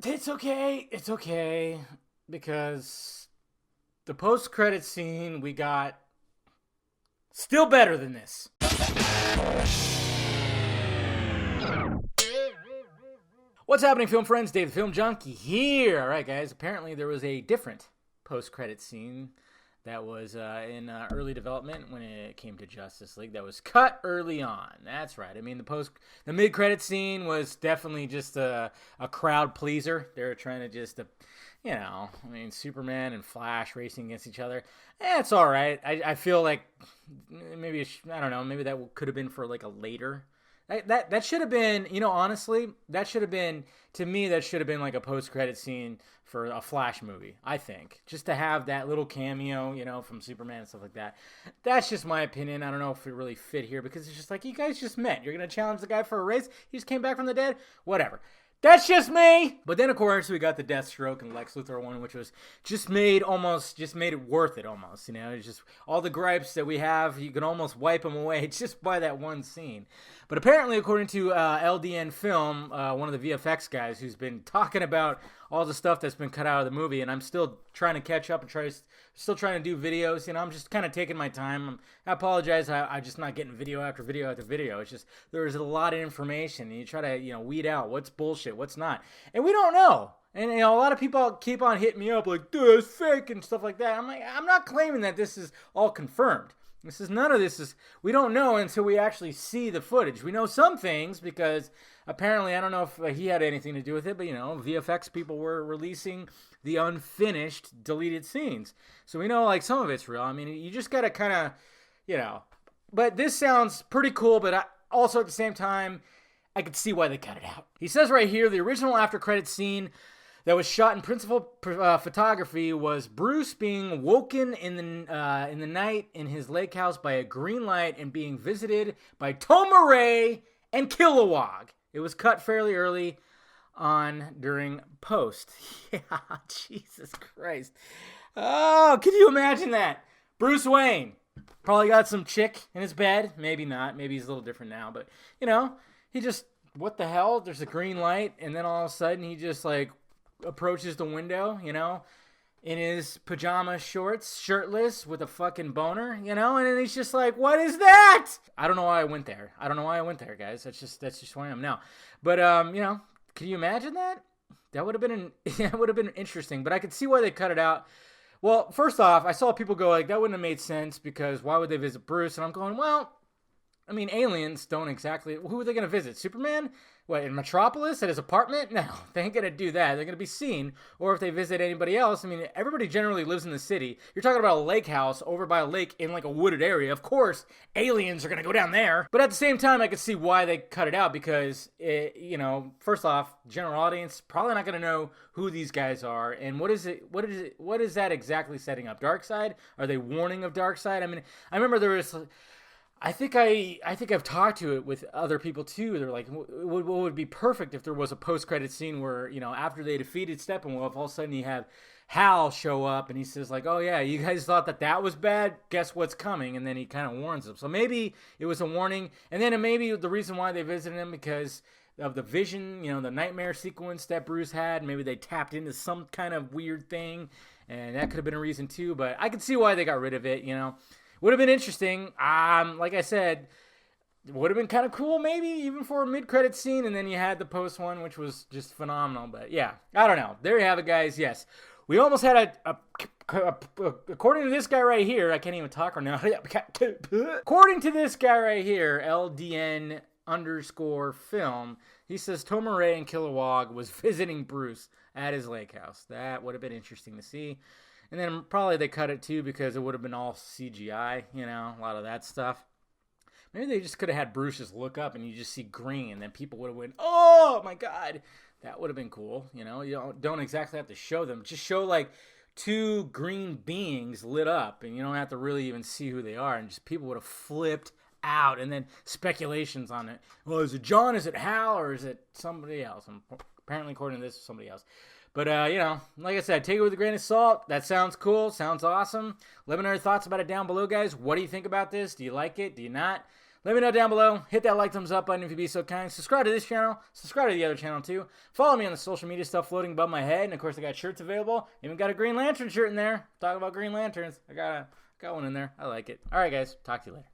It's okay. It's okay. Because the post-credit scene we got still better than this. What's happening, film friends? Dave the Film Junkie here. All right, guys. Apparently, there was a different post-credit scene that was in early development when it came to Justice League. That was cut early on. That's right. I mean, the mid-credit scene was definitely just a crowd pleaser. They were trying to just, Superman and Flash racing against each other. It's all right. I feel like maybe I don't know. Maybe that could have been for like a later. That should have been, honestly, that should have been, to me, that should have been like a post-credit scene for a Flash movie, I think. Just to have that little cameo, from Superman and stuff like that. That's just my opinion. I don't know if it really fit here because it's just like, you guys just met. You're going to challenge the guy for a race? He just came back from the dead? Whatever. That's just me. But then, of course, we got the Deathstroke and Lex Luthor one, which was just made it worth it almost. It's just all the gripes that we have, you can almost wipe them away just by that one scene. But apparently, according to LDN Film, one of the VFX guys who's been talking about all the stuff that's been cut out of the movie, and I'm still trying to catch up and still trying to do videos. I'm just kind of taking my time. I apologize. I'm just not getting video after video after video. It's just there's a lot of information, and you try to weed out what's bullshit, what's not, and we don't know. And a lot of people keep on hitting me up like, dude, it's fake and stuff like that. I'm like, I'm not claiming that this is all confirmed. None of this is, we don't know until we actually see the footage. We know some things because apparently, I don't know if he had anything to do with it, but VFX people were releasing the unfinished deleted scenes. So we know like some of it's real. I mean, you just got to kind of, but this sounds pretty cool, but also at the same time, I could see why they cut it out. He says right here, the original after credit scene that was shot in principal photography was Bruce being woken in the night in his lake house by a green light and being visited by Tomar-Re and Kilowog. It was cut fairly early on during post. Yeah, Jesus Christ. Oh, can you imagine that? Bruce Wayne probably got some chick in his bed. Maybe not. Maybe he's a little different now. But, he just, what the hell? There's a green light. And then all of a sudden he just like approaches the window, in his pajama shorts, shirtless, with a fucking boner, and then he's just like, what is that? I don't know why I went there. Guys. That's just where I am now. But, can you imagine that? That would have been interesting, but I could see why they cut it out. Well, first off, I saw people go like, that wouldn't have made sense because why would they visit Bruce? And I'm going, well, I mean, aliens don't exactly... Who are they going to visit? Superman? What, in Metropolis? At his apartment? No, they ain't going to do that. They're going to be seen. Or if they visit anybody else, I mean, everybody generally lives in the city. You're talking about a lake house over by a lake in like a wooded area. Of course, aliens are going to go down there. But at the same time, I could see why they cut it out because, first off, general audience probably not going to know who these guys are. And what is that exactly setting up? Darkseid? Are they warning of Darkseid? I mean, I remember there was... I think I've talked to it with other people too. They're like, what would be perfect if there was a post-credit scene where, after they defeated Steppenwolf, all of a sudden you have Hal show up and he says like, oh yeah, you guys thought that was bad? Guess what's coming? And then he kind of warns them. So maybe it was a warning. And then maybe the reason why they visited him because of the vision, the nightmare sequence that Bruce had. Maybe they tapped into some kind of weird thing. And that could have been a reason too. But I could see why they got rid of it, Would have been interesting. Like I said, would have been kind of cool maybe even for a mid-credit scene. And then you had the post one, which was just phenomenal. But yeah, I don't know. There you have it, guys. Yes, we almost had according to this guy right here, I can't even talk right now. According to this guy right here, LDN_film, he says Tomar-Re and Kilowog was visiting Bruce at his lake house. That would have been interesting to see. And then probably they cut it too because it would have been all CGI, a lot of that stuff. Maybe they just could have had Bruce just look up and you just see green and then people would have went, oh my God, that would have been cool. You don't exactly have to show them. Just show like two green beings lit up and you don't have to really even see who they are. And just people would have flipped out and then speculations on it. Well, is it John? Is it Hal? Or is it somebody else? And apparently, according to this, somebody else. But, like I said, take it with a grain of salt. That sounds cool. Sounds awesome. Let me know your thoughts about it down below, guys. What do you think about this? Do you like it? Do you not? Let me know down below. Hit that like, thumbs up button if you'd be so kind. Subscribe to this channel. Subscribe to the other channel too. Follow me on the social media stuff floating above my head. And of course, I got shirts available. Even got a Green Lantern shirt in there. Talking about Green Lanterns. I got one in there. I like it. All right, guys. Talk to you later.